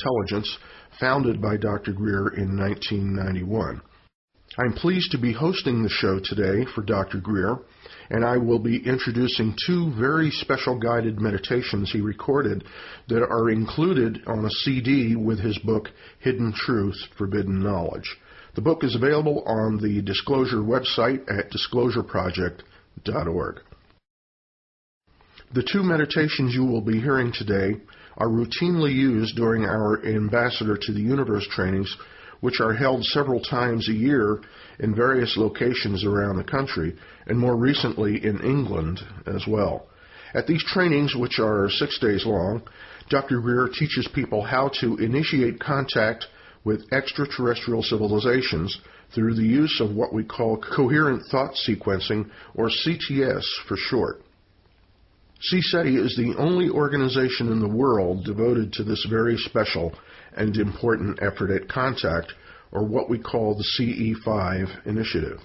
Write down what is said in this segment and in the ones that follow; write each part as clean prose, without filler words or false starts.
Intelligence, founded by Dr. Greer in 1991. I'm pleased to be hosting the show today for Dr. Greer, and I will be introducing two very special guided meditations he recorded that are included on a CD with his book, Hidden Truth, Forbidden Knowledge. The book is available on the Disclosure website at disclosureproject.org. The two meditations you will be hearing today are routinely used during our Ambassador to the Universe trainings, which are held several times a year in various locations around the country, and more recently in England as well. At these trainings, which are 6 days long, Dr. Greer teaches people how to initiate contact with extraterrestrial civilizations through the use of what we call coherent thought sequencing, or CTS for short. CSETI is the only organization in the world devoted to this very special and important effort at contact, or what we call the CE5 initiative.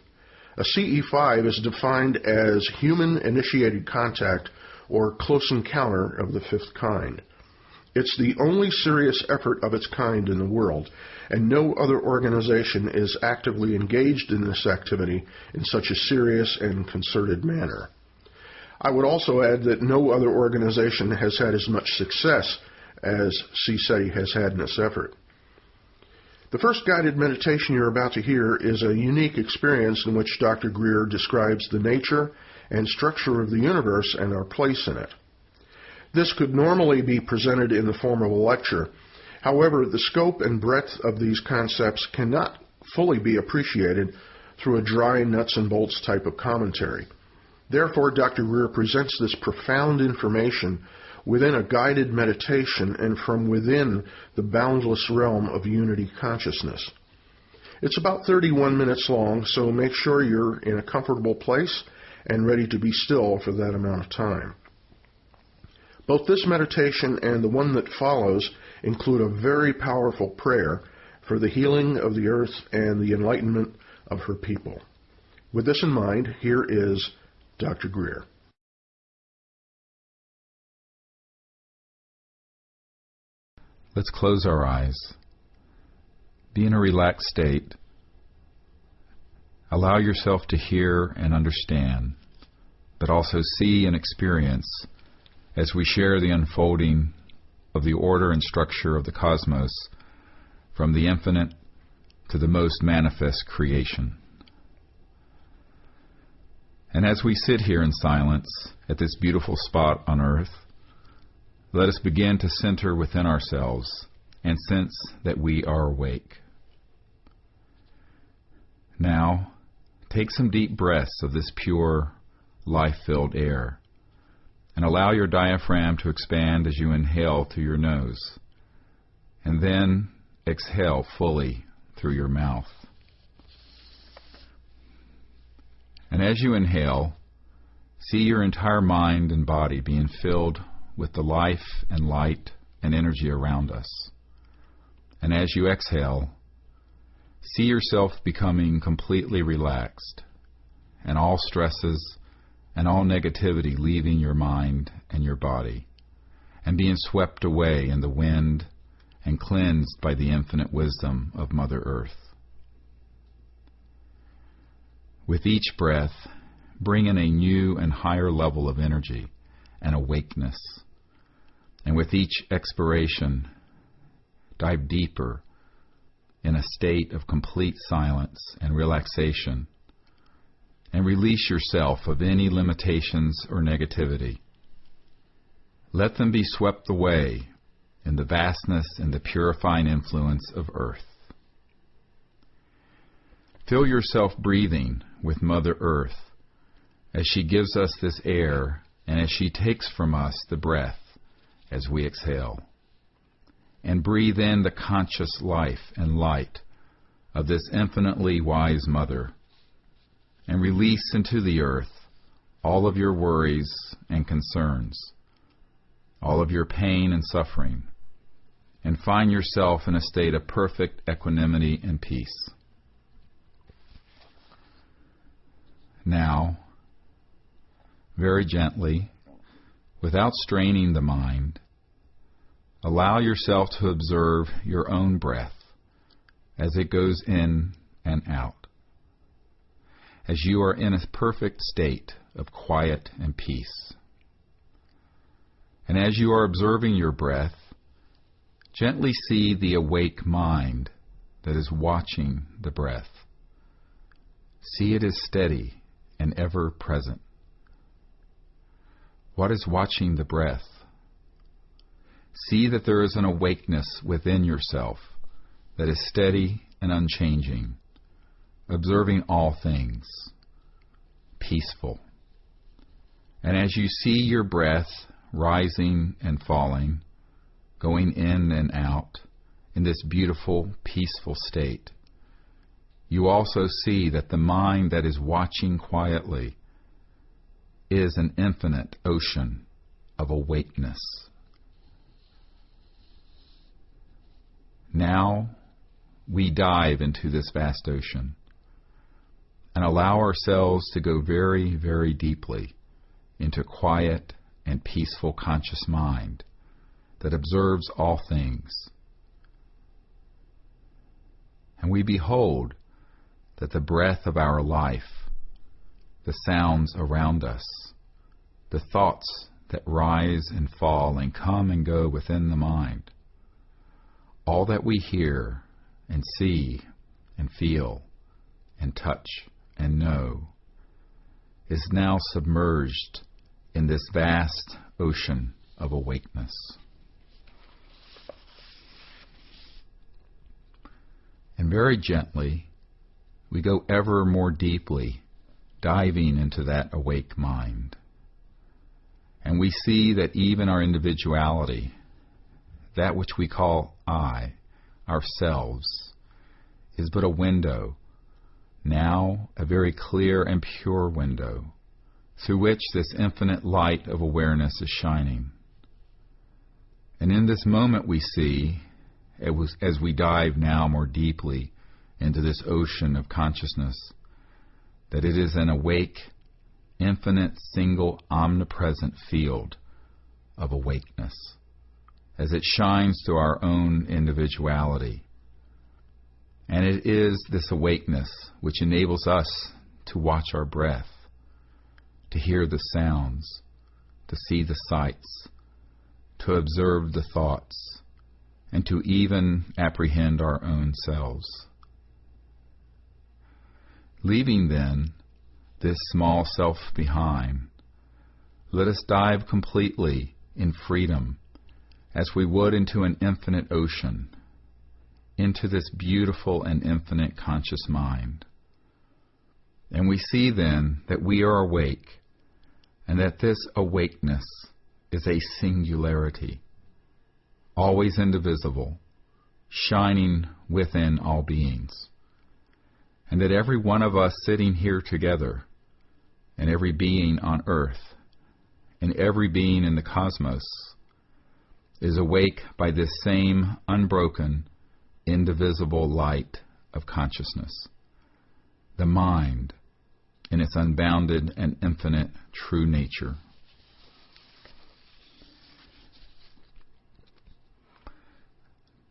A CE5 is defined as human-initiated contact, or close encounter of the fifth kind. It's the only serious effort of its kind in the world, and no other organization is actively engaged in this activity in such a serious and concerted manner. I would also add that no other organization has had as much success as CSETI has had in this effort. The first guided meditation you're about to hear is a unique experience in which Dr. Greer describes the nature and structure of the universe and our place in it. This could normally be presented in the form of a lecture. However, the scope and breadth of these concepts cannot fully be appreciated through a dry nuts and bolts type of commentary. Therefore, Dr. Greer presents this profound information within a guided meditation and from within the boundless realm of unity consciousness. It's about 31 minutes long, so make sure you're in a comfortable place and ready to be still for that amount of time. Both this meditation and the one that follows include a very powerful prayer for the healing of the earth and the enlightenment of her people. With this in mind, here is Dr. Greer. Let's close our eyes. Be in a relaxed state. Allow yourself to hear and understand, but also see and experience as we share the unfolding of the order and structure of the cosmos from the infinite to the most manifest creation. And as we sit here in silence at this beautiful spot on earth, let us begin to center within ourselves and sense that we are awake. Now, take some deep breaths of this pure, life-filled air, and allow your diaphragm to expand as you inhale through your nose, and then exhale fully through your mouth. And as you inhale, see your entire mind and body being filled with the life and light and energy around us. And as you exhale, see yourself becoming completely relaxed, and all stresses and all negativity leaving your mind and your body, and being swept away in the wind and cleansed by the infinite wisdom of Mother Earth. With each breath, bring in a new and higher level of energy and awakeness. And with each expiration, dive deeper in a state of complete silence and relaxation, and release yourself of any limitations or negativity. Let them be swept away in the vastness and the purifying influence of Earth. Feel yourself breathing with Mother Earth as she gives us this air and as she takes from us the breath as we exhale. And breathe in the conscious life and light of this infinitely wise Mother, and release into the earth all of your worries and concerns, all of your pain and suffering, and find yourself in a state of perfect equanimity and peace. Now, very gently, without straining the mind, allow yourself to observe your own breath as it goes in and out, as you are in a perfect state of quiet and peace. And as you are observing your breath, gently see the awake mind that is watching the breath. See it as steady and ever present. What is watching the breath? See that there is an awakeness within yourself that is steady and unchanging, observing all things, peaceful. And as you see your breath rising and falling, going in and out in this beautiful, peaceful state, you also see that the mind that is watching quietly is an infinite ocean of awakeness. Now we dive into this vast ocean and allow ourselves to go very, very deeply into quiet and peaceful conscious mind that observes all things. And we behold that the breath of our life, the sounds around us, the thoughts that rise and fall and come and go within the mind, all that we hear and see and feel and touch and know is now submerged in this vast ocean of awakeness. And very gently, we go ever more deeply, diving into that awake mind. And we see that even our individuality, that which we call I, ourselves, is but a window, now a very clear and pure window, through which this infinite light of awareness is shining. And in this moment we see, as we dive now more deeply into this ocean of consciousness, that it is an awake, infinite, single, omnipresent field of awakeness, as it shines through our own individuality. And it is this awakeness which enables us to watch our breath, to hear the sounds, to see the sights, to observe the thoughts, and to even apprehend our own selves. Leaving then this small self behind, let us dive completely in freedom as we would into an infinite ocean, into this beautiful and infinite conscious mind. And we see then that we are awake, and that this awakeness is a singularity, always indivisible, shining within all beings. And that every one of us sitting here together, and every being on earth, and every being in the cosmos, is awake by this same unbroken, indivisible light of consciousness, the mind in its unbounded and infinite true nature.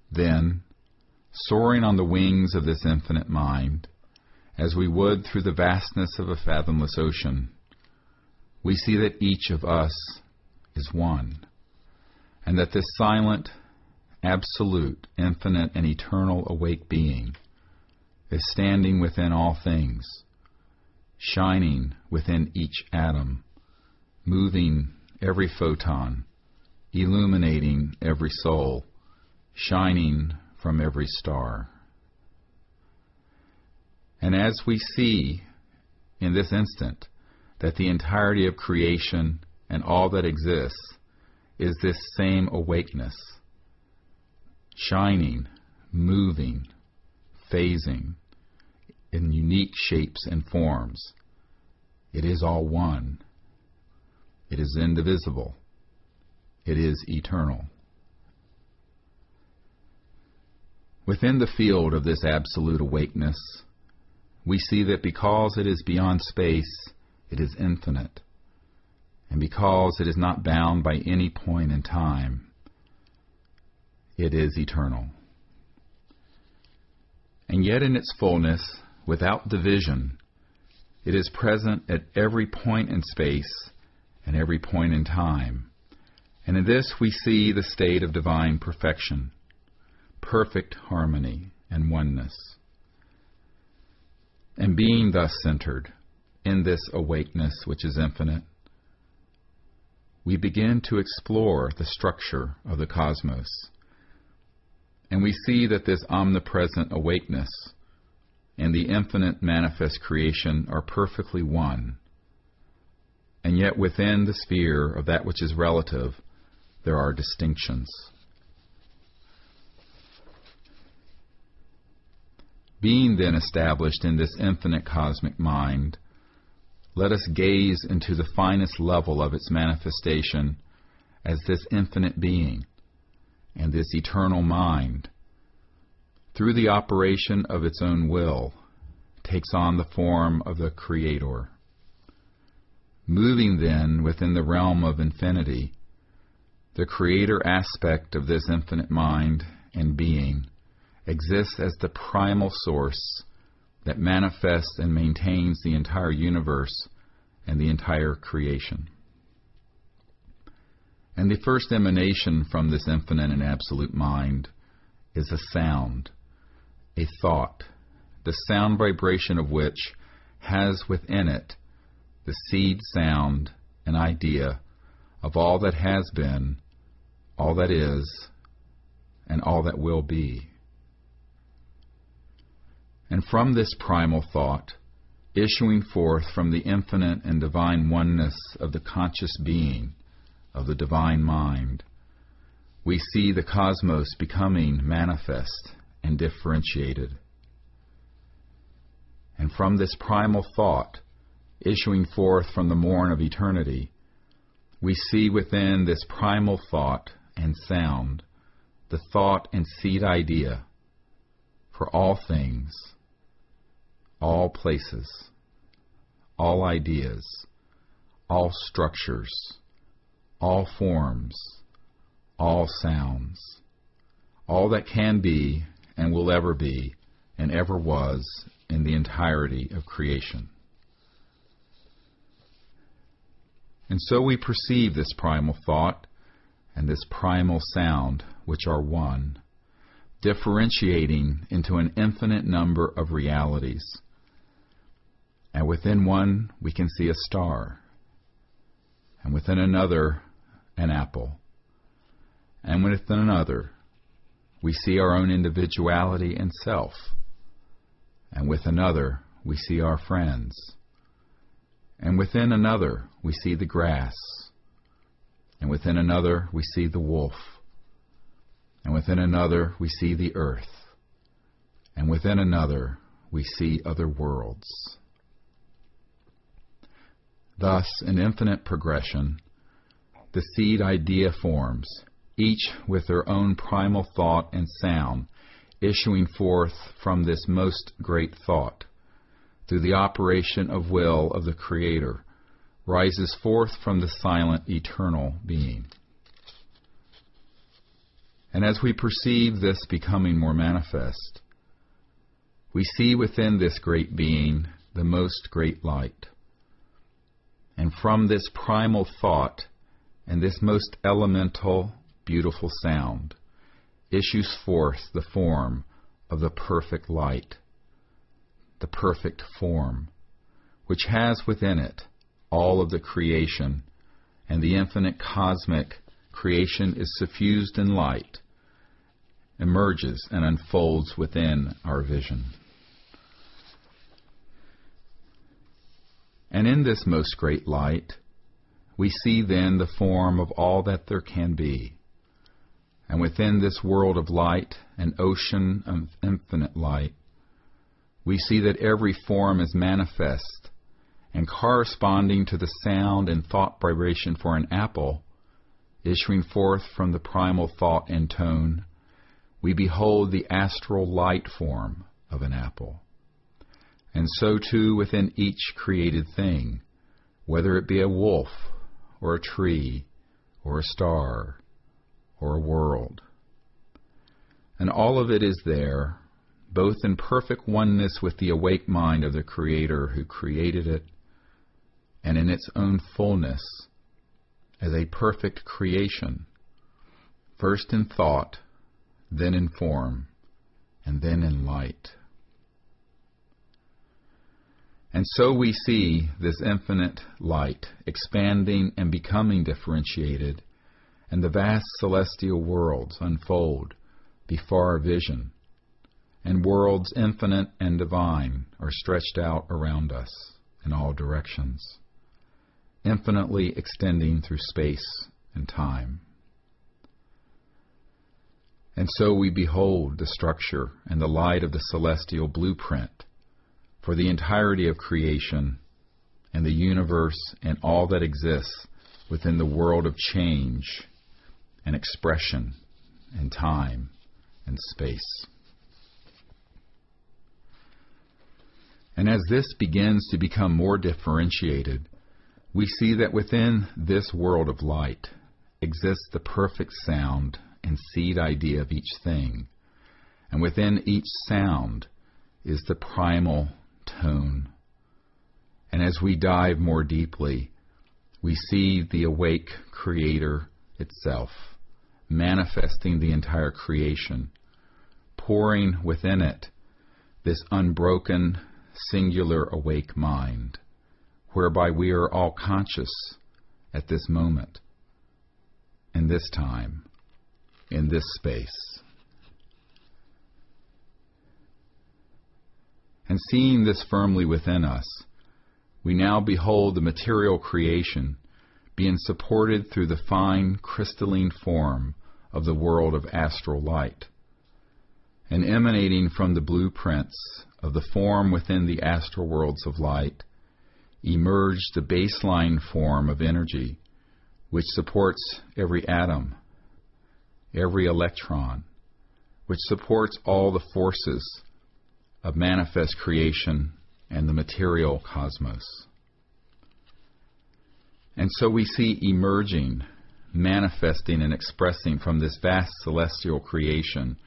Then, soaring on the wings of this infinite mind, as we would through the vastness of a fathomless ocean, we see that each of us is one, and that this silent, absolute, infinite, and eternal awake being is standing within all things, shining within each atom, moving every photon, illuminating every soul, shining from every star. And as we see in this instant that the entirety of creation and all that exists is this same awakeness, shining, moving, phasing in unique shapes and forms, it is all one. It is indivisible. It is eternal. Within the field of this absolute awakeness, we see that because it is beyond space, it is infinite. And because it is not bound by any point in time, It is eternal. And yet in its fullness, without division, it is present at every point in space and every point in time. And in this we see the state of divine perfection, perfect harmony and oneness. And being thus centered in this awakeness which is infinite, we begin to explore the structure of the cosmos. And we see that this omnipresent awakeness and the infinite manifest creation are perfectly one. And yet within the sphere of that which is relative, there are distinctions. Being then established in this infinite cosmic mind, let us gaze into the finest level of its manifestation as this infinite being and this eternal mind, through the operation of its own will, takes on the form of the Creator. Moving then within the realm of infinity, the Creator aspect of this infinite mind and being exists as the primal source that manifests and maintains the entire universe and the entire creation. And the first emanation from this infinite and absolute mind is a sound, a thought, the sound vibration of which has within it the seed sound and idea of all that has been, all that is, and all that will be. And from this primal thought, issuing forth from the infinite and divine oneness of the conscious being, of the divine mind, we see the cosmos becoming manifest and differentiated. And from this primal thought, issuing forth from the morn of eternity, we see within this primal thought and sound the thought and seed idea for all things, all places, all ideas, all structures, all forms, all sounds, all that can be and will ever be and ever was in the entirety of creation. And so we perceive this primal thought and this primal sound, which are one, differentiating into an infinite number of realities. And within one we can see a star, and within another an apple, and within another we see our own individuality and self, and with another we see our friends, and within another we see the grass, and within another we see the wolf, and within another we see the earth, and within another we see other worlds. Thus, in infinite progression, the seed idea forms, each with their own primal thought and sound, issuing forth from this most great thought, through the operation of will of the Creator, rises forth from the silent eternal being. And as we perceive this becoming more manifest, we see within this great being the most great light. And from this primal thought and this most elemental, beautiful sound issues forth the form of the perfect light, the perfect form, which has within it all of the creation, and the infinite cosmic creation is suffused in light, emerges and unfolds within our vision. And in this most great light, we see then the form of all that there can be. And within this world of light, an ocean of infinite light, we see that every form is manifest, and corresponding to the sound and thought vibration for an apple, issuing forth from the primal thought and tone, we behold the astral light form of an apple. And so too within each created thing, whether it be a wolf, or a tree, or a star, or a world. And all of it is there, both in perfect oneness with the awake mind of the Creator who created it, and in its own fullness as a perfect creation, first in thought, then in form, and then in light. And so we see this infinite light expanding and becoming differentiated, and the vast celestial worlds unfold before our vision, and worlds infinite and divine are stretched out around us in all directions, infinitely extending through space and time. And so we behold the structure and the light of the celestial blueprint for the entirety of creation and the universe and all that exists within the world of change and expression and time and space. And as this begins to become more differentiated, we see that within this world of light exists the perfect sound and seed idea of each thing, and within each sound is the primal tone. And as we dive more deeply, we see the awake Creator itself, manifesting the entire creation, pouring within it this unbroken, singular awake mind, whereby we are all conscious at this moment, in this time, in this space. And seeing this firmly within us, we now behold the material creation being supported through the fine crystalline form of the world of astral light, and emanating from the blueprints of the form within the astral worlds of light, emerged the baseline form of energy, which supports every atom, every electron, which supports all the forces of manifest creation and the material cosmos. And so we see emerging, manifesting and expressing from this vast celestial creation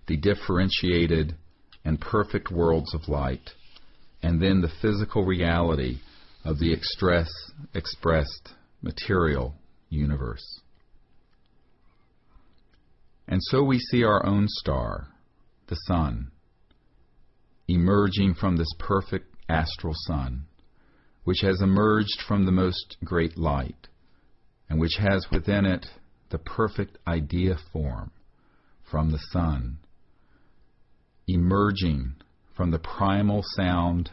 the differentiated and perfect worlds of light, and then the physical reality of the expressed material universe. And so we see our own star, the sun, emerging from this perfect astral sun, which has emerged from the most great light, and which has within it the perfect idea form from the sun, emerging from the primal sound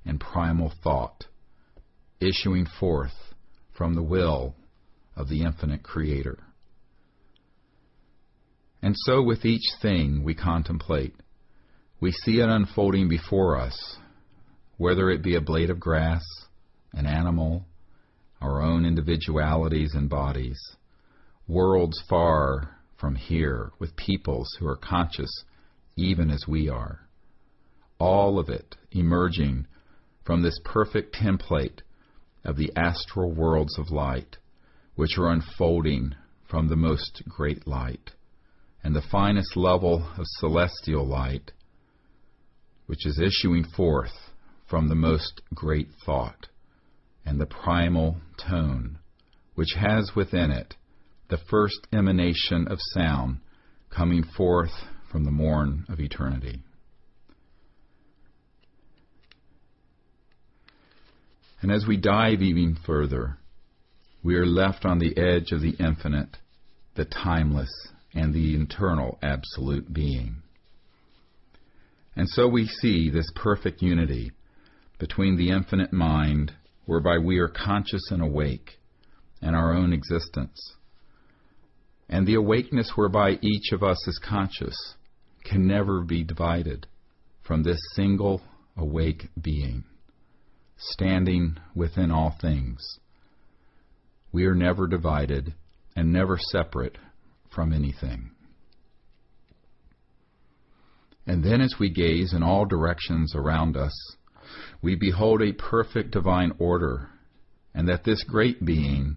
and primal thought, issuing forth from the will of the infinite Creator. And so with each thing we contemplate, we see it unfolding before us, whether it be a blade of grass, an animal, our own individualities and bodies, worlds far from here with peoples who are conscious even as we are. All of it emerging from this perfect template of the astral worlds of light, which are unfolding from the most great light, and the finest level of celestial light, which is issuing forth from the most great thought, and the primal tone, which has within it the first emanation of sound coming forth from the morn of eternity. And as we dive even further, we are left on the edge of the infinite, the timeless, and the eternal absolute being. And so we see this perfect unity between the infinite mind, whereby we are conscious and awake, and our own existence, and the awakeness whereby each of us is conscious can never be divided from this single awake being, standing within all things. We are never divided and never separate from anything. And then as we gaze in all directions around us, we behold a perfect divine order, and that this great being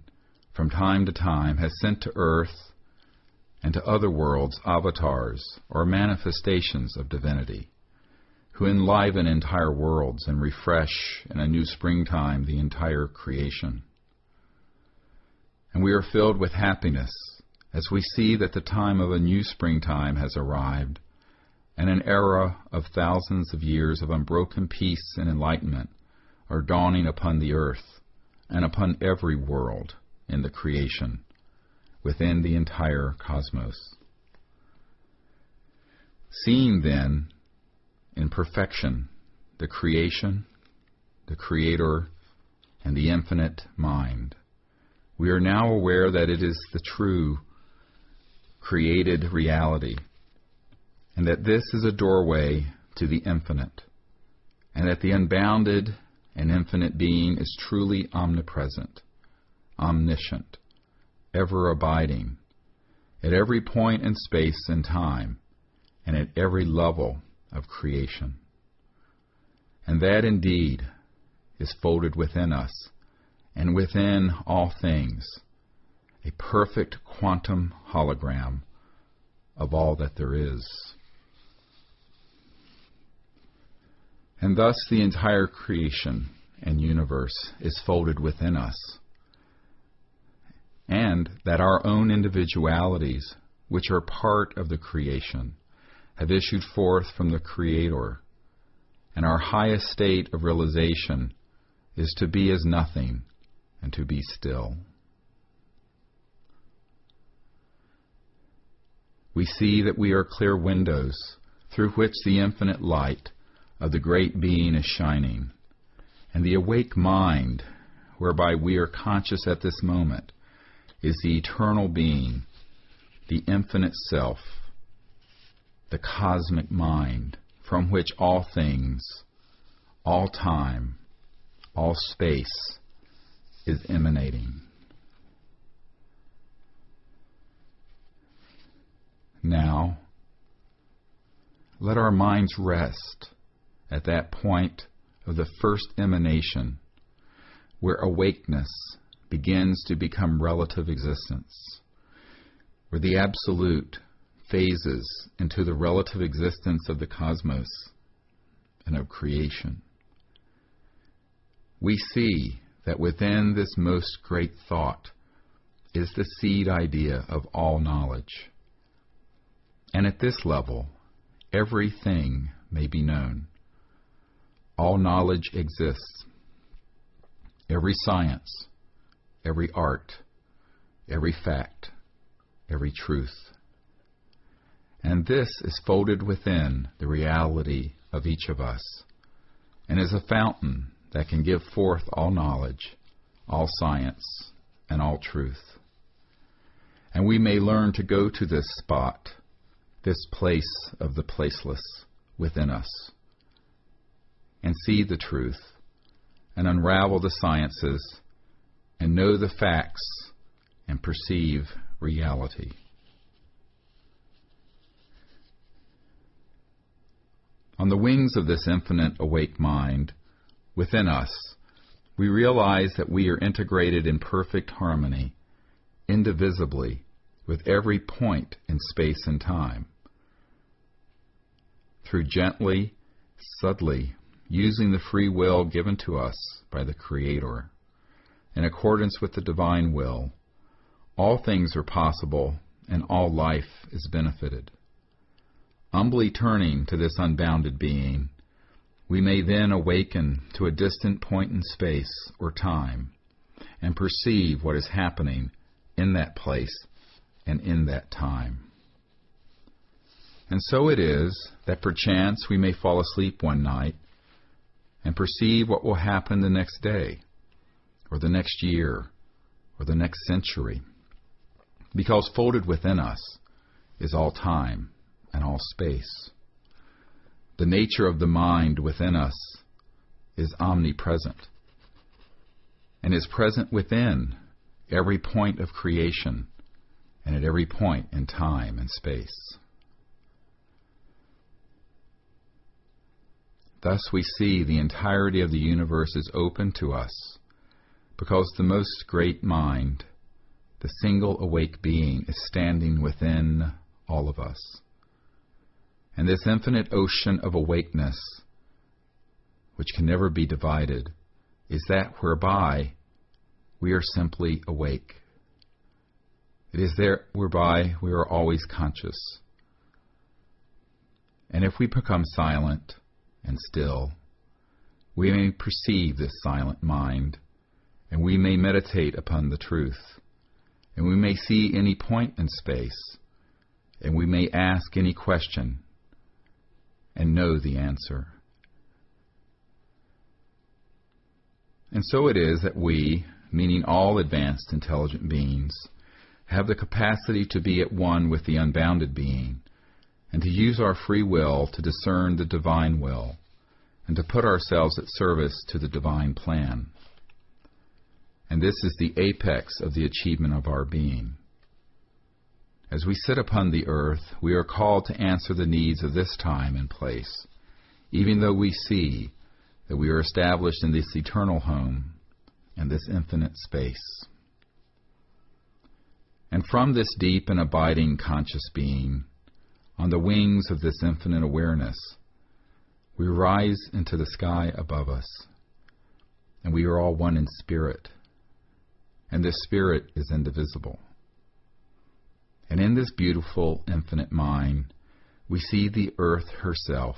from time to time has sent to earth and to other worlds avatars or manifestations of divinity, who enliven entire worlds and refresh in a new springtime the entire creation. And we are filled with happiness as we see that the time of a new springtime has arrived, and an era of thousands of years of unbroken peace and enlightenment are dawning upon the earth and upon every world in the creation, within the entire cosmos. Seeing then, in perfection, the creation, the Creator, and the infinite mind, we are now aware that it is the true created reality, and that this is a doorway to the infinite, and that the unbounded and infinite being is truly omnipresent, omniscient, ever abiding, at every point in space and time, and at every level of creation. And that indeed is folded within us, and within all things, a perfect quantum hologram of all that there is. And thus the entire creation and universe is folded within us, and that our own individualities, which are part of the creation, have issued forth from the Creator, and our highest state of realization is to be as nothing and to be still. We see that we are clear windows through which the infinite light of the great being is shining, and the awake mind, whereby we are conscious at this moment, is the eternal being, the infinite self, the cosmic mind, from which all things, all time, all space is emanating. Now, let our minds rest at that point of the first emanation, where awakeness begins to become relative existence, where the absolute phases into the relative existence of the cosmos and of creation. We see that within this most great thought is the seed idea of all knowledge. And at this level, everything may be known. All knowledge exists. Every science, every art, every fact, every truth. And this is folded within the reality of each of us, and is a fountain that can give forth all knowledge, all science, and all truth. And we may learn to go to this spot, this place of the placeless within us, and see the truth, and unravel the sciences, and know the facts, and perceive reality. On the wings of this infinite awake mind within us, we realize that we are integrated in perfect harmony, indivisibly, with every point in space and time. Through gently, subtly, using the free will given to us by the Creator, in accordance with the divine will, all things are possible and all life is benefited. Humbly turning to this unbounded being, we may then awaken to a distant point in space or time and perceive what is happening in that place and in that time. And so it is that perchance we may fall asleep one night and perceive what will happen the next day, or the next year, or the next century, because folded within us is all time and all space. The nature of the mind within us is omnipresent, and is present within every point of creation and at every point in time and space. Thus we see the entirety of the universe is open to us, because the most great mind, the single awake being, is standing within all of us. And this infinite ocean of awakeness, which can never be divided, is that whereby we are simply awake. It is there whereby we are always conscious. And if we become silent and still, we may perceive this silent mind, and we may meditate upon the truth, and we may see any point in space, and we may ask any question and know the answer. And so it is that we, meaning all advanced intelligent beings, have the capacity to be at one with the unbounded being, and to use our free will to discern the divine will, and to put ourselves at service to the divine plan. And this is the apex of the achievement of our being. As we sit upon the earth, we are called to answer the needs of this time and place, even though we see that we are established in this eternal home and this infinite space. And from this deep and abiding conscious being, on the wings of this infinite awareness, we rise into the sky above us, and we are all one in spirit, and this spirit is indivisible. And in this beautiful infinite mind, we see the earth herself,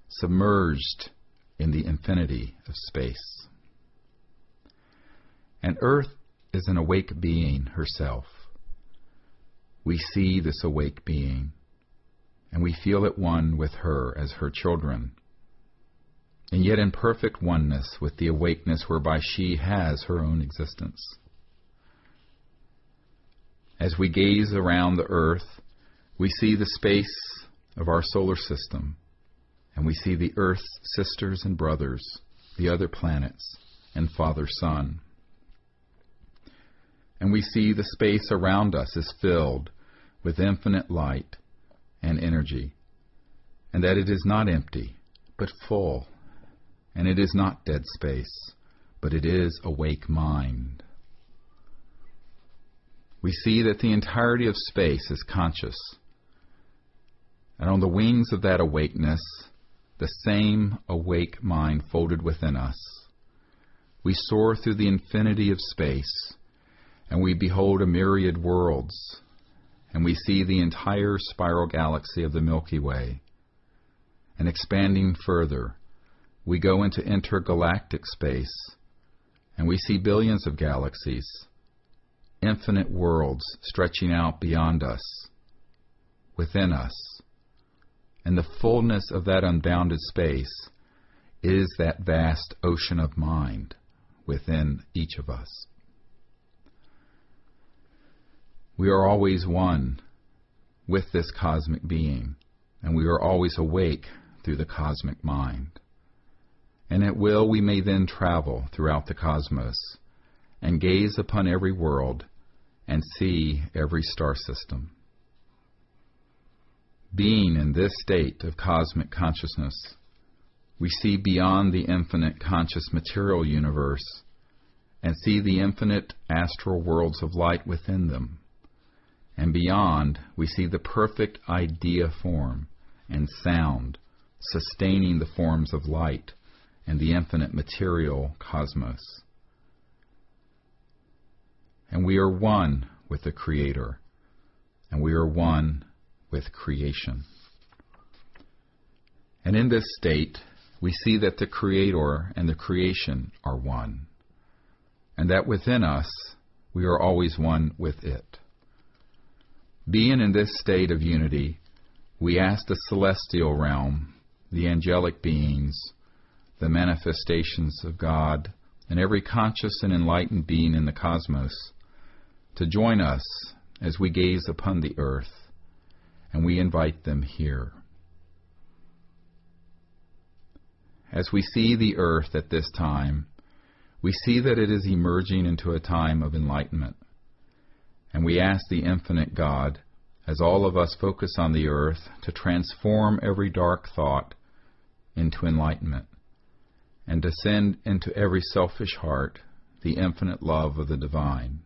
submerged in the infinity of space. And earth is an awake being herself. We see this awake being, and we feel at one with her as her children, and yet in perfect oneness with the awakeness whereby she has her own existence. As we gaze around the earth, we see the space of our solar system, and we see the earth's sisters and brothers, the other planets, and Father-Son. And we see the space around us is filled with infinite light and energy, and that it is not empty, but full, and it is not dead space, but it is awake mind. We see that the entirety of space is conscious, and on the wings of that awakeness, the same awake mind folded within us, we soar through the infinity of space, and we behold a myriad worlds, and we see the entire spiral galaxy of the Milky Way. And expanding further, we go into intergalactic space, and we see billions of galaxies, infinite worlds stretching out beyond us, within us. And the fullness of that unbounded space is that vast ocean of mind within each of us. We are always one with this cosmic being, and we are always awake through the cosmic mind. And at will we may then travel throughout the cosmos and gaze upon every world and see every star system. Being in this state of cosmic consciousness, we see beyond the infinite conscious material universe and see the infinite astral worlds of light within them. And beyond, we see the perfect idea form and sound sustaining the forms of light and the infinite material cosmos. And we are one with the Creator, and we are one with creation. And in this state, we see that the Creator and the creation are one, and that within us, we are always one with it. Being in this state of unity, we ask the celestial realm, the angelic beings, the manifestations of God, and every conscious and enlightened being in the cosmos, to join us as we gaze upon the earth, and we invite them here. As we see the earth at this time, we see that it is emerging into a time of enlightenment. And we ask the infinite God, as all of us focus on the earth, to transform every dark thought into enlightenment, and to send into every selfish heart the infinite love of the divine,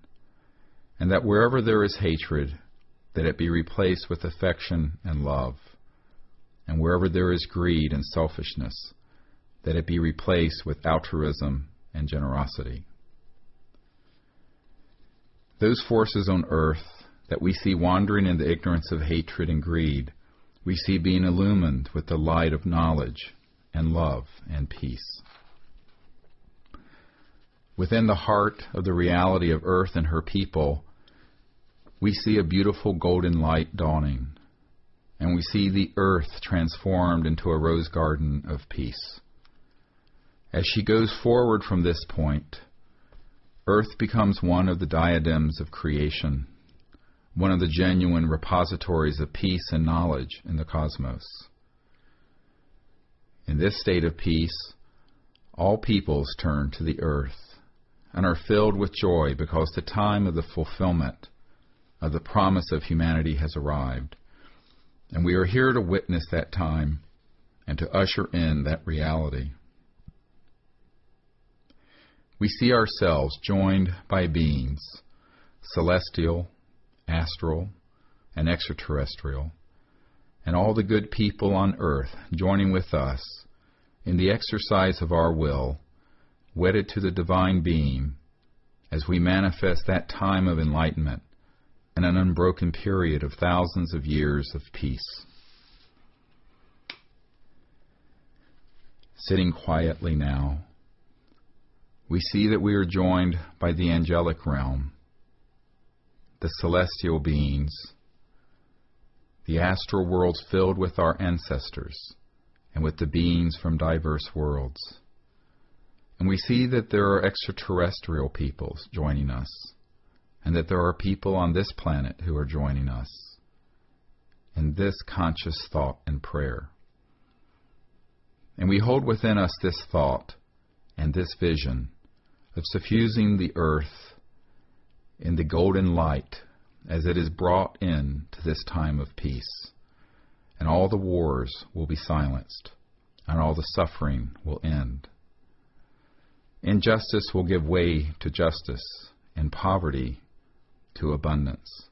and that wherever there is hatred, that it be replaced with affection and love, and wherever there is greed and selfishness, that it be replaced with altruism and generosity. Those forces on earth that we see wandering in the ignorance of hatred and greed, we see being illumined with the light of knowledge and love and peace. Within the heart of the reality of earth and her people, we see a beautiful golden light dawning, and we see the earth transformed into a rose garden of peace. As she goes forward from this point, earth becomes one of the diadems of creation, one of the genuine repositories of peace and knowledge in the cosmos. In this state of peace, all peoples turn to the earth and are filled with joy because the time of the fulfillment of the promise of humanity has arrived, and we are here to witness that time and to usher in that reality. We see ourselves joined by beings, celestial, astral, and extraterrestrial, and all the good people on earth joining with us in the exercise of our will, wedded to the divine being, as we manifest that time of enlightenment and an unbroken period of thousands of years of peace. Sitting quietly now, we see that we are joined by the angelic realm, the celestial beings, the astral worlds filled with our ancestors, and with the beings from diverse worlds. And we see that there are extraterrestrial peoples joining us, and that there are people on this planet who are joining us in this conscious thought and prayer. And we hold within us this thought and this vision of suffusing the earth in the golden light as it is brought in to this time of peace. And all the wars will be silenced, and all the suffering will end. Injustice will give way to justice, and poverty to abundance.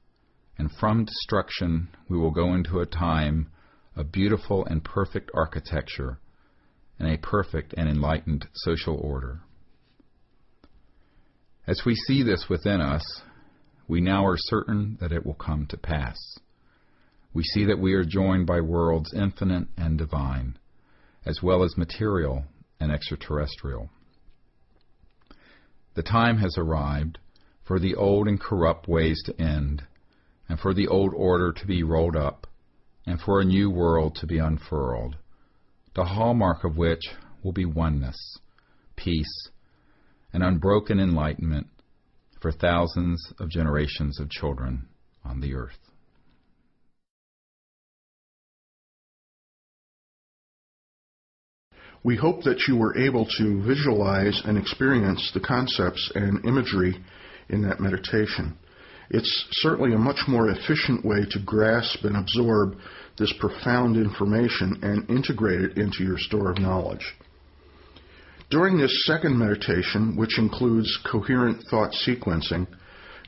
And from destruction we will go into a time of beautiful and perfect architecture and a perfect and enlightened social order. As we see this within us, we now are certain that it will come to pass. We see that we are joined by worlds infinite and divine, as well as material and extraterrestrial. The time has arrived for the old and corrupt ways to end, and for the old order to be rolled up, and for a new world to be unfurled, the hallmark of which will be oneness, peace, and unbroken enlightenment for thousands of generations of children on the earth. We hope that you were able to visualize and experience the concepts and imagery in that meditation. It's certainly a much more efficient way to grasp and absorb this profound information and integrate it into your store of knowledge. During this second meditation, which includes coherent thought sequencing,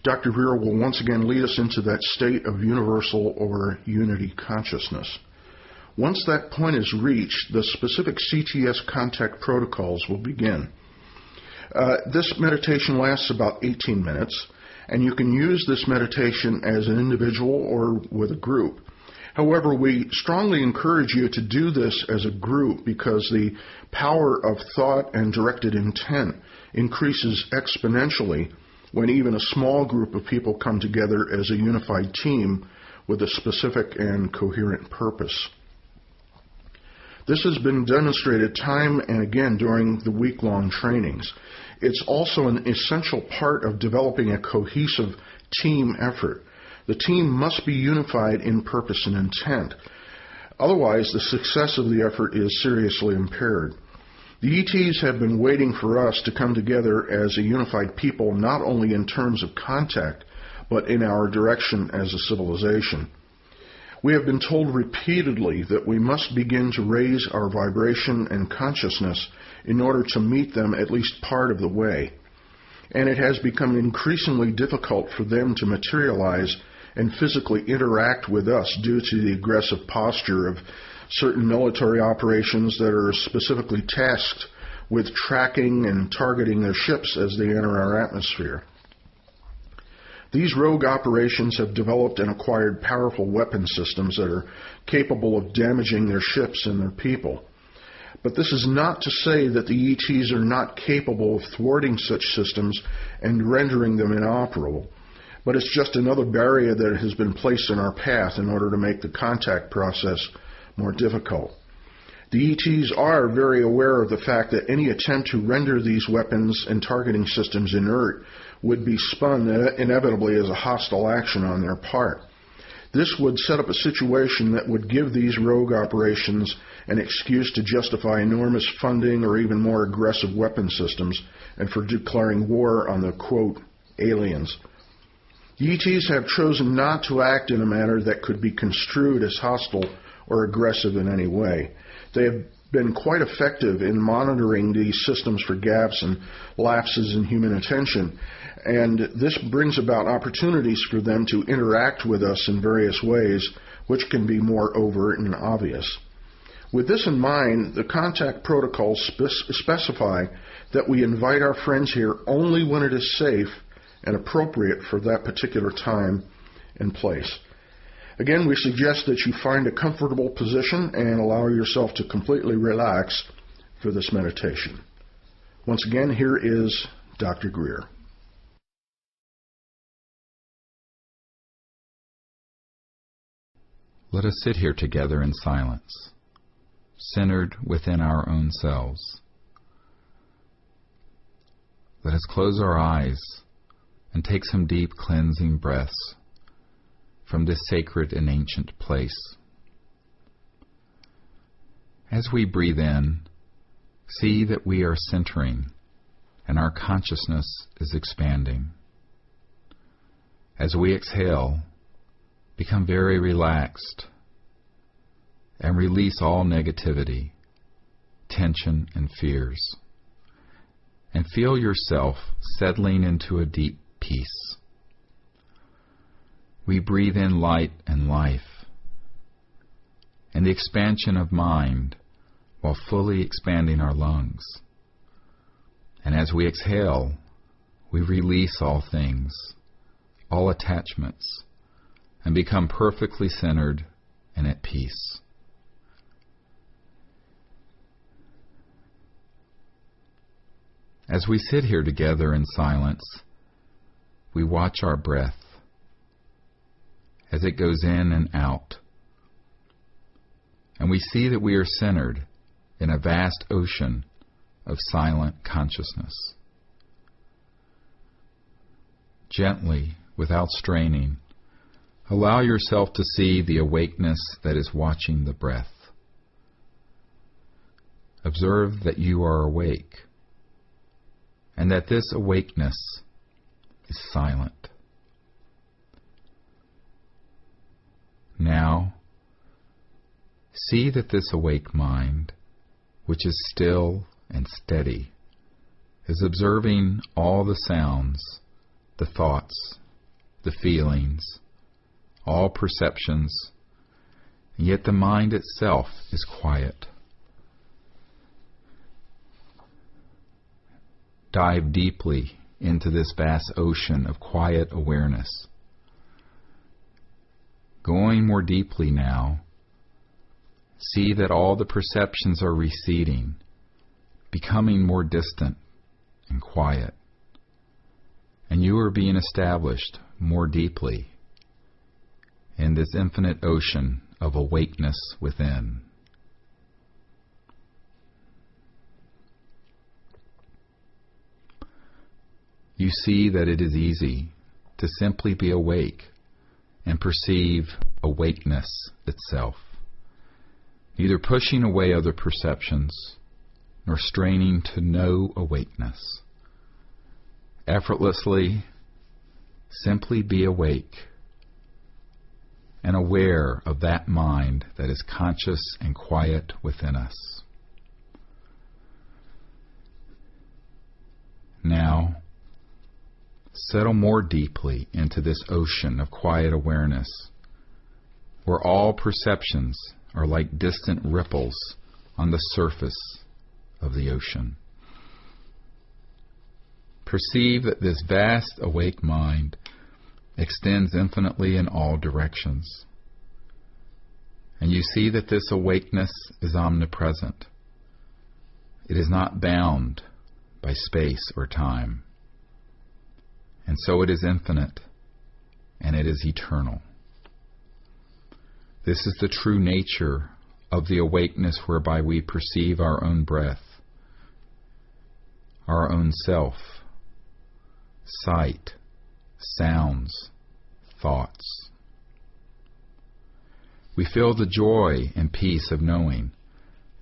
Dr. Greer will once again lead us into that state of universal or unity consciousness. Once that point is reached, the specific CTS contact protocols will begin. This meditation lasts about 18 minutes, and you can use this meditation as an individual or with a group. However, we strongly encourage you to do this as a group because the power of thought and directed intent increases exponentially when even a small group of people come together as a unified team with a specific and coherent purpose. This has been demonstrated time and again during the week-long trainings. It's also an essential part of developing a cohesive team effort. The team must be unified in purpose and intent. Otherwise, the success of the effort is seriously impaired. The ETs have been waiting for us to come together as a unified people, not only in terms of contact, but in our direction as a civilization. We have been told repeatedly that we must begin to raise our vibration and consciousness in order to meet them at least part of the way. and it has become increasingly difficult for them to materialize and physically interact with us due to the aggressive posture of certain military operations that are specifically tasked with tracking and targeting their ships as they enter our atmosphere. These rogue operations have developed and acquired powerful weapon systems that are capable of damaging their ships and their people. But this is not to say that the ETs are not capable of thwarting such systems and rendering them inoperable, but it's just another barrier that has been placed in our path in order to make the contact process more difficult. The ETs are very aware of the fact that any attempt to render these weapons and targeting systems inert would be spun inevitably as a hostile action on their part. This would set up a situation that would give these rogue operations an excuse to justify enormous funding or even more aggressive weapon systems and for declaring war on the, quote, aliens. The ETs have chosen not to act in a manner that could be construed as hostile or aggressive in any way. They have been quite effective in monitoring these systems for gaps and lapses in human attention, and this brings about opportunities for them to interact with us in various ways, which can be more overt and obvious. With this in mind, the contact protocols specify that we invite our friends here only when it is safe and appropriate for that particular time and place. Again, we suggest that you find a comfortable position and allow yourself to completely relax for this meditation. Once again, here is Dr. Greer. Let us sit here together in silence, centered within our own selves. Let us close our eyes and take some deep cleansing breaths from this sacred and ancient place. As we breathe in, see that we are centering and our consciousness is expanding. As we exhale, become very relaxed and release all negativity, tension, and fears, and feel yourself settling into a deep peace. We breathe in light and life, and the expansion of mind while fully expanding our lungs. And as we exhale, we release all things, all attachments, and become perfectly centered and at peace. As we sit here together in silence, we watch our breath as it goes in and out. And we see that we are centered in a vast ocean of silent consciousness. Gently, without straining, allow yourself to see the awakeness that is watching the breath. Observe that you are awake, and that this awakeness is silent. Now, see that this awake mind, which is still and steady, is observing all the sounds, the thoughts, the feelings, all perceptions, and yet the mind itself is quiet. Dive deeply into this vast ocean of quiet awareness. Going more deeply now, see that all the perceptions are receding, becoming more distant and quiet, and you are being established more deeply in this infinite ocean of awakeness within. You see that it is easy to simply be awake and perceive awakeness itself, neither pushing away other perceptions nor straining to know awakeness. Effortlessly, simply be awake and aware of that mind that is conscious and quiet within us. Now, settle more deeply into this ocean of quiet awareness, where all perceptions are like distant ripples on the surface of the ocean. Perceive that this vast awake mind extends infinitely in all directions. And you see that this awakeness is omnipresent. It is not bound by space or time. And so it is infinite, and it is eternal. This is the true nature of the awakeness whereby we perceive our own breath, our own self, sight, sounds, thoughts. We feel the joy and peace of knowing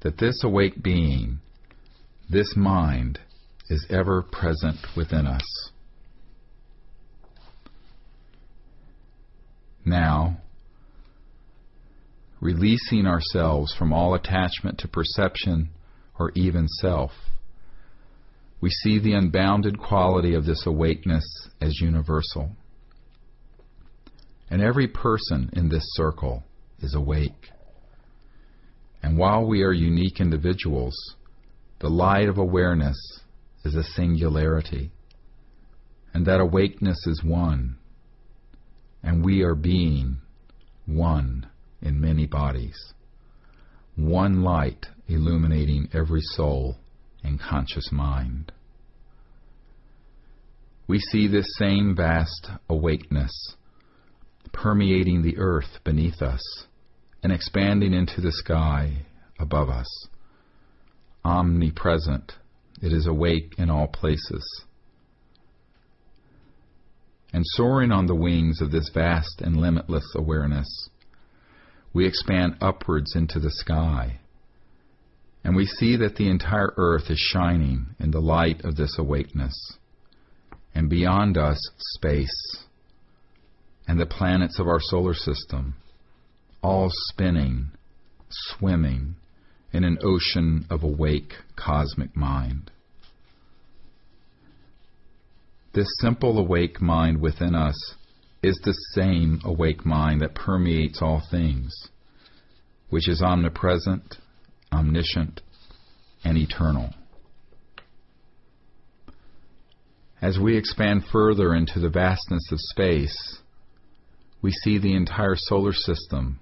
that this awake being, this mind, is ever present within us. Now, releasing ourselves from all attachment to perception or even self, we see the unbounded quality of this awakeness as universal. And every person in this circle is awake. And while we are unique individuals, the light of awareness is a singularity, and that awakeness is one, and we are being one in many bodies, one light illuminating every soul and conscious mind. We see this same vast awakeness permeating the earth beneath us and expanding into the sky above us. Omnipresent, it is awake in all places. And soaring on the wings of this vast and limitless awareness, we expand upwards into the sky, and we see that the entire earth is shining in the light of this awakeness, and beyond us, space, and the planets of our solar system, all spinning, swimming in an ocean of awake cosmic mind. This simple awake mind within us is the same awake mind that permeates all things, which is omnipresent, omniscient, and eternal. As we expand further into the vastness of space, we see the entire solar system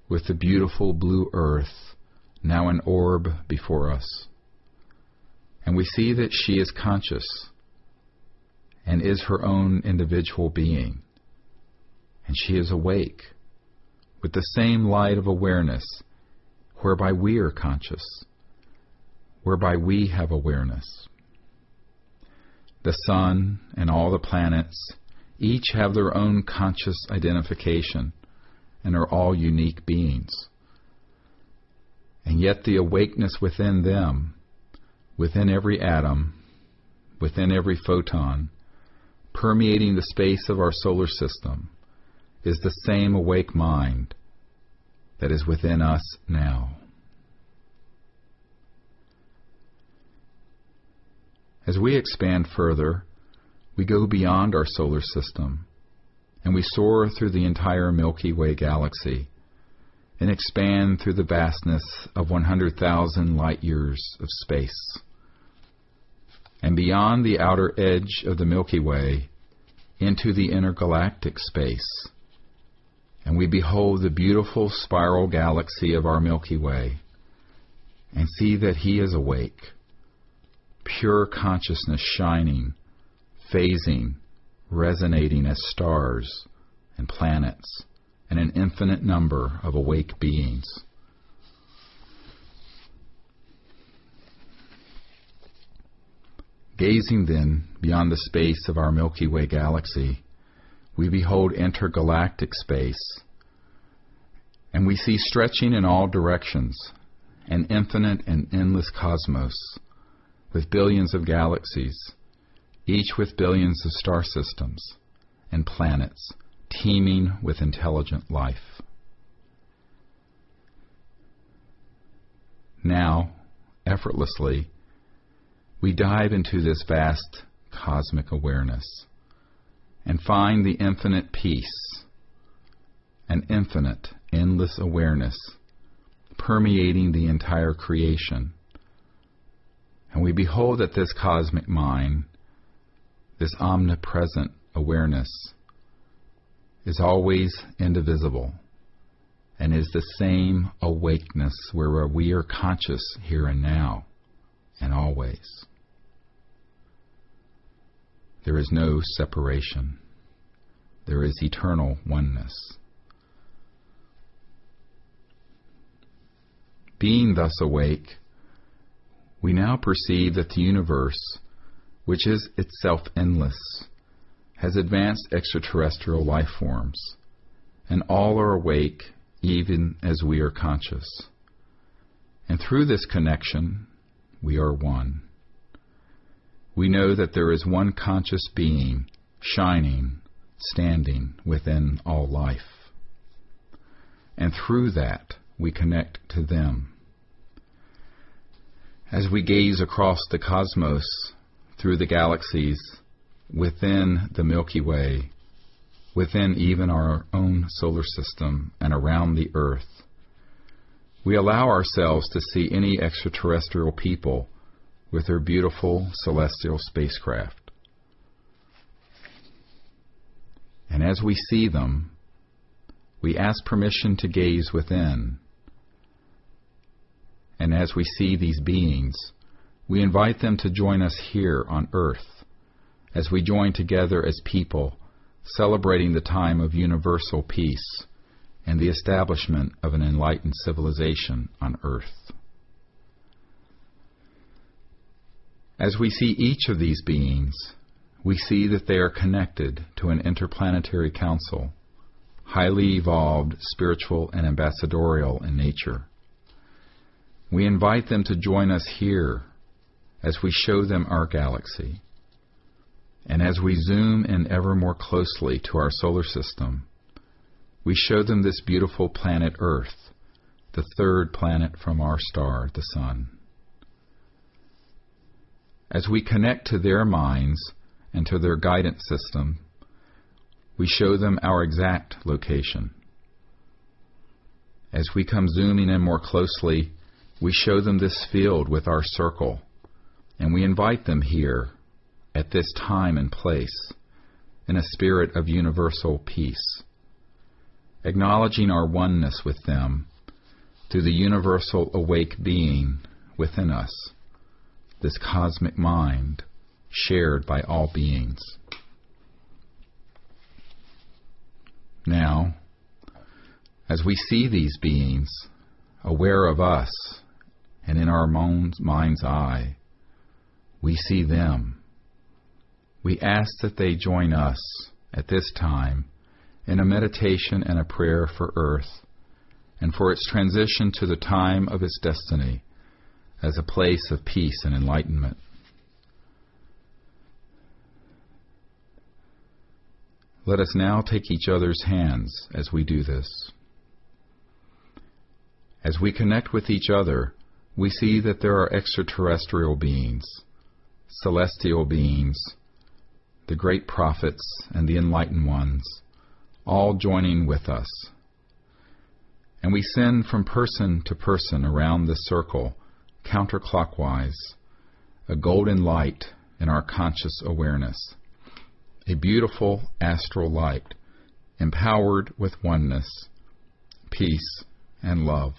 with the beautiful blue earth now an orb before us. And we see that she is conscious and is her own individual being. And she is awake with the same light of awareness whereby we are conscious, whereby we have awareness. The sun and all the planets each have their own conscious identification and are all unique beings. And yet the awakeness within them, within every atom, within every photon, permeating the space of our solar system, is the same awake mind that is within us now. As we expand further, we go beyond our solar system, and we soar through the entire Milky Way galaxy, and expand through the vastness of 100,000 light years of space. And beyond the outer edge of the Milky Way, into the intergalactic space, and we behold the beautiful spiral galaxy of our Milky Way, and see that he is awake, pure consciousness shining, phasing, resonating as stars and planets, and an infinite number of awake beings. Gazing then beyond the space of our Milky Way galaxy, we behold intergalactic space, and we see stretching in all directions an infinite and endless cosmos with billions of galaxies, each with billions of star systems and planets teeming with intelligent life. Now, effortlessly, we dive into this vast cosmic awareness, and find the infinite peace, an infinite, endless awareness permeating the entire creation. And we behold that this cosmic mind, this omnipresent awareness, is always indivisible and is the same awakeness where we are conscious here and now and always. There is no separation. There is eternal oneness. Being thus awake, we now perceive that the universe, which is itself endless, has advanced extraterrestrial life forms, and all are awake even as we are conscious. And through this connection, we are one. We know that there is one conscious being, shining, standing within all life. And through that, we connect to them. As we gaze across the cosmos, through the galaxies, within the Milky Way, within even our own solar system and around the Earth, we allow ourselves to see any extraterrestrial people with their beautiful celestial spacecraft. And as we see them, we ask permission to gaze within. And as we see these beings, we invite them to join us here on Earth, as we join together as people, celebrating the time of universal peace and the establishment of an enlightened civilization on Earth. As we see each of these beings, we see that they are connected to an interplanetary council, highly evolved, spiritual, and ambassadorial in nature. We invite them to join us here as we show them our galaxy. And as we zoom in ever more closely to our solar system, we show them this beautiful planet Earth, the third planet from our star, the Sun. As we connect to their minds and to their guidance system, we show them our exact location. As we come zooming in more closely, we show them this field with our circle, and we invite them here at this time and place in a spirit of universal peace, acknowledging our oneness with them through the universal awake being within us, this cosmic mind shared by all beings. Now, as we see these beings, aware of us, and in our mind's eye, we see them. We ask that they join us at this time in a meditation and a prayer for Earth and for its transition to the time of its destiny as a place of peace and enlightenment. Let us now take each other's hands as we do this. As we connect with each other, we see that there are extraterrestrial beings, celestial beings, the great prophets and the enlightened ones, all joining with us. And we send from person to person around the circle, counterclockwise, a golden light in our conscious awareness, a beautiful astral light, empowered with oneness, peace, and love.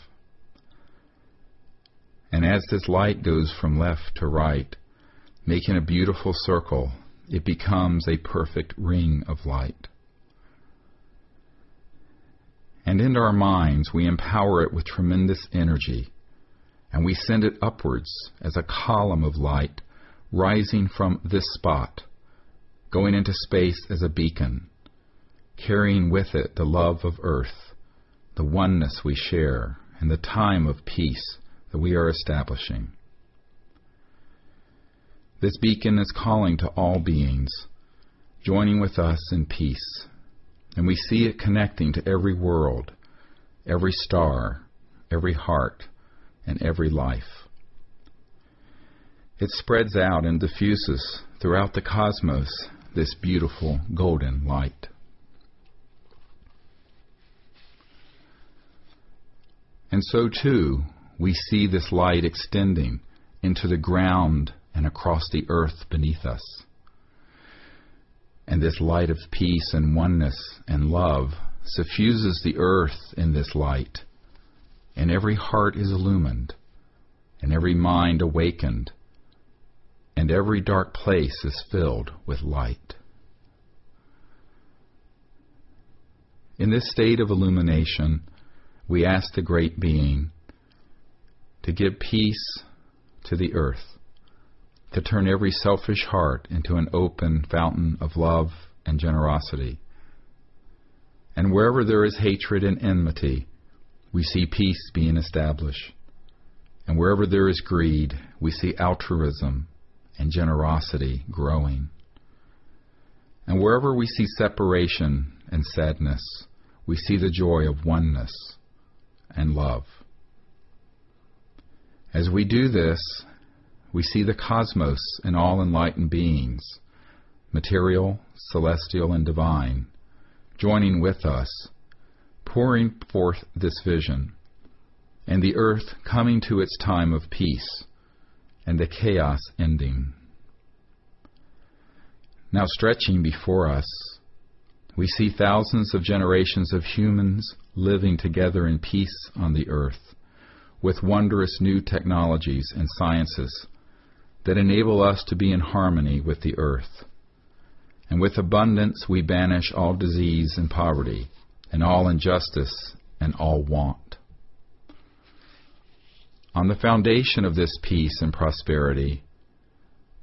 And as this light goes from left to right, making a beautiful circle, it becomes a perfect ring of light. And in our minds, we empower it with tremendous energy, and we send it upwards as a column of light rising from this spot, going into space as a beacon, carrying with it the love of Earth, the oneness we share, and the time of peace that we are establishing. This beacon is calling to all beings, joining with us in peace, and we see it connecting to every world, every star, every heart, and every life. It spreads out and diffuses throughout the cosmos this beautiful golden light. And so too, we see this light extending into the ground and across the earth beneath us. And this light of peace and oneness and love suffuses the earth in this light, and every heart is illumined, and every mind awakened, and every dark place is filled with light. In this state of illumination, we ask the Great Being to give peace to the earth, to turn every selfish heart into an open fountain of love and generosity. And wherever there is hatred and enmity, we see peace being established. And wherever there is greed, we see altruism and generosity growing. And wherever we see separation and sadness, we see the joy of oneness and love. As we do this, we see the cosmos and all enlightened beings, material, celestial, and divine, joining with us, pouring forth this vision, and the earth coming to its time of peace, and the chaos ending. Now stretching before us, we see thousands of generations of humans living together in peace on the earth, with wondrous new technologies and sciences that enable us to be in harmony with the earth. And with abundance we banish all disease and poverty, and all injustice and all want. On the foundation of this peace and prosperity,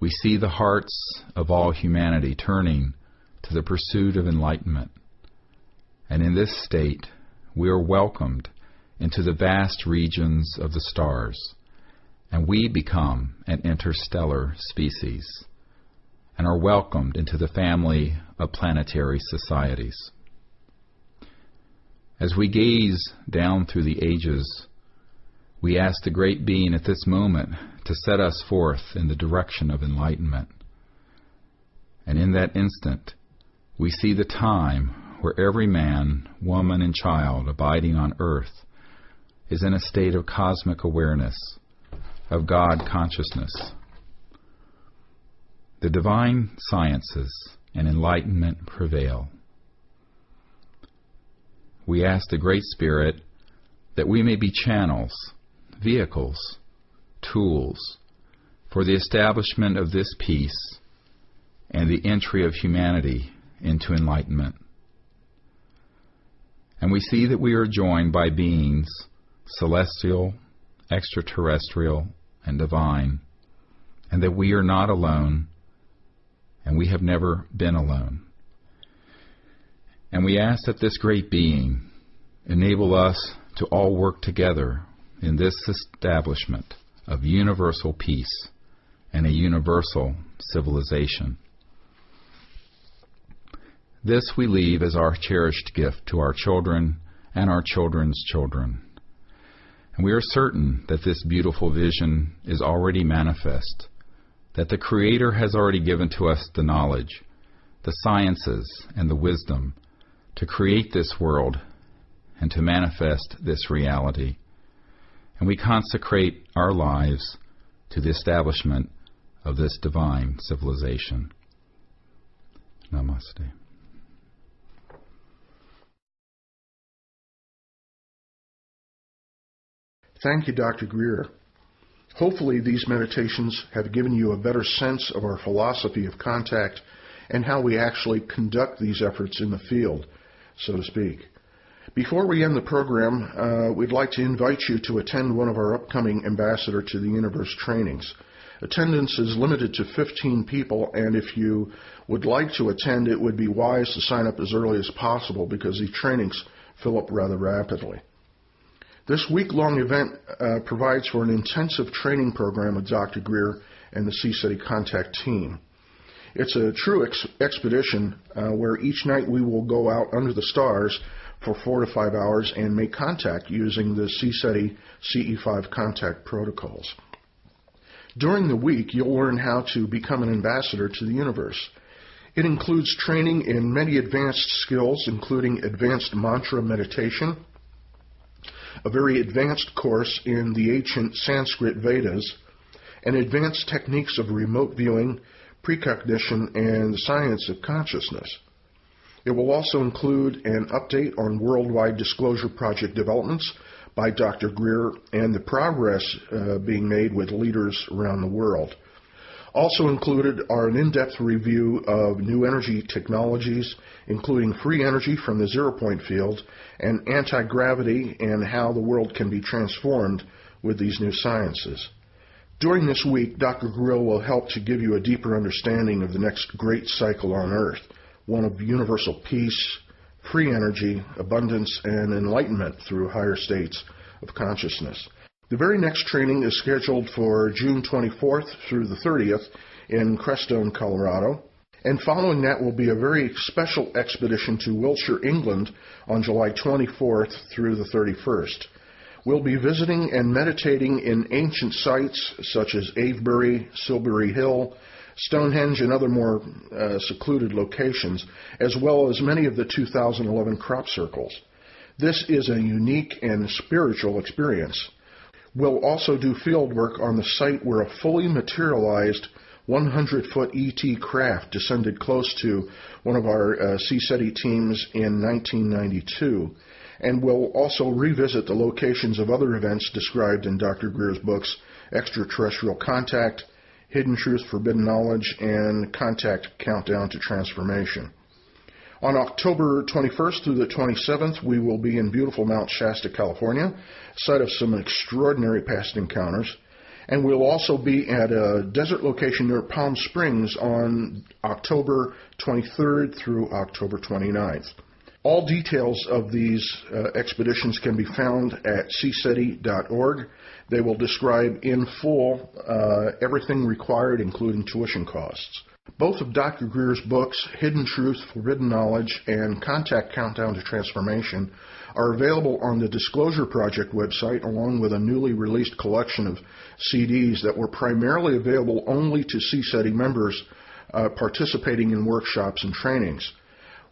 we see the hearts of all humanity turning to the pursuit of enlightenment. And in this state, we are welcomed into the vast regions of the stars, and we become an interstellar species, and are welcomed into the family of planetary societies. As we gaze down through the ages, we ask the Great Being at this moment to set us forth in the direction of enlightenment. And in that instant, we see the time where every man, woman, and child abiding on earth is in a state of cosmic awareness, of God consciousness. The divine sciences and enlightenment prevail. We ask the Great Spirit that we may be channels, vehicles, tools for the establishment of this peace and the entry of humanity into enlightenment. And we see that we are joined by beings, celestial, extraterrestrial, and divine, and that we are not alone, and we have never been alone. And we ask that this Great Being enable us to all work together in this establishment of universal peace and a universal civilization. This we leave as our cherished gift to our children and our children's children. And we are certain that this beautiful vision is already manifest, that the Creator has already given to us the knowledge, the sciences, and the wisdom to create this world and to manifest this reality. And we consecrate our lives to the establishment of this divine civilization. Namaste. Thank you, Dr. Greer. Hopefully these meditations have given you a better sense of our philosophy of contact and how we actually conduct these efforts in the field, so to speak. Before we end the program, we'd like to invite you to attend one of our upcoming Ambassador to the Universe trainings. Attendance is limited to 15 people, and if you would like to attend, it would be wise to sign up as early as possible because these trainings fill up rather rapidly. This week-long event provides for an intensive training program with Dr. Greer and the C-SETI Contact team. It's a true expedition where each night we will go out under the stars for 4 to 5 hours and make contact using the C-SETI CE5 contact protocols. During the week, you'll learn how to become an ambassador to the universe. It includes training in many advanced skills, including advanced mantra meditation, a very advanced course in the ancient Sanskrit Vedas, and advanced techniques of remote viewing, precognition, and the science of consciousness. It will also include an update on worldwide disclosure project developments by Dr. Greer and the progress being made with leaders around the world. Also included are an in-depth review of new energy technologies, including free energy from the zero-point field and anti-gravity, and how the world can be transformed with these new sciences. During this week, Dr. Greer will help to give you a deeper understanding of the next great cycle on Earth, one of universal peace, free energy, abundance, and enlightenment through higher states of consciousness. The very next training is scheduled for June 24th through the 30th in Crestone, Colorado. And following that will be a very special expedition to Wiltshire, England on July 24th through the 31st. We'll be visiting and meditating in ancient sites such as Avebury, Silbury Hill, Stonehenge, and other more secluded locations, as well as many of the 2011 crop circles. This is a unique and spiritual experience. We'll also do field work on the site where a fully materialized 100-foot ET craft descended close to one of our Sea SETI teams in 1992. And we'll also revisit the locations of other events described in Dr. Greer's books, Extraterrestrial Contact, Hidden Truth, Forbidden Knowledge, and Contact Countdown to Transformation. On October 21st through the 27th, we will be in beautiful Mount Shasta, California, site of some extraordinary past encounters. And we'll also be at a desert location near Palm Springs on October 23rd through October 29th. All details of these expeditions can be found at cseti.org. They will describe in full everything required, including tuition costs. Both of Dr. Greer's books, Hidden Truth, Forbidden Knowledge, and Contact Countdown to Transformation, are available on the Disclosure Project website, along with a newly released collection of CDs that were primarily available only to Sea SETI members participating in workshops and trainings.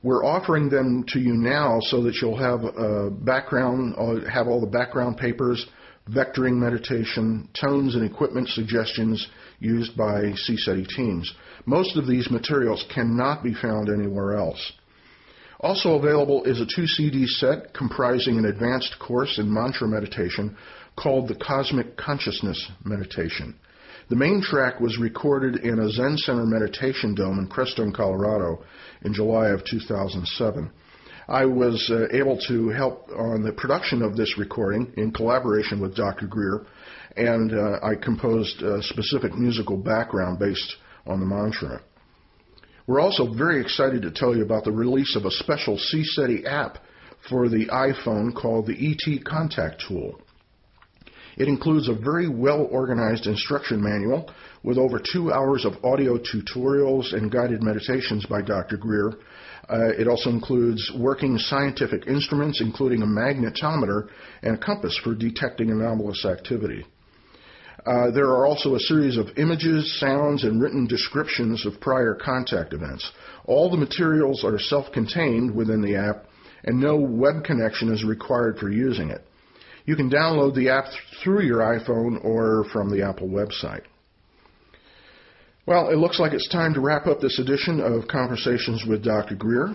We're offering them to you now so that you'll have have all the background papers, vectoring meditation, tones and equipment suggestions used by Sea SETI teams. Most of these materials cannot be found anywhere else. Also available is a 2-CD set comprising an advanced course in mantra meditation called the Cosmic Consciousness Meditation. The main track was recorded in a Zen Center meditation dome in Crestone, Colorado in July of 2007. I was able to help on the production of this recording in collaboration with Dr. Greer, and I composed a specific musical background based on the mantra. We're also very excited to tell you about the release of a special Sea SETI app for the iPhone called the ET Contact Tool. It includes a very well-organized instruction manual with over 2 hours of audio tutorials and guided meditations by Dr. Greer. It also includes working scientific instruments, including a magnetometer and a compass for detecting anomalous activity. There are also a series of images, sounds, and written descriptions of prior contact events. All the materials are self-contained within the app, and no web connection is required for using it. You can download the app through your iPhone or from the Apple website. Well, it looks like it's time to wrap up this edition of Conversations with Dr. Greer.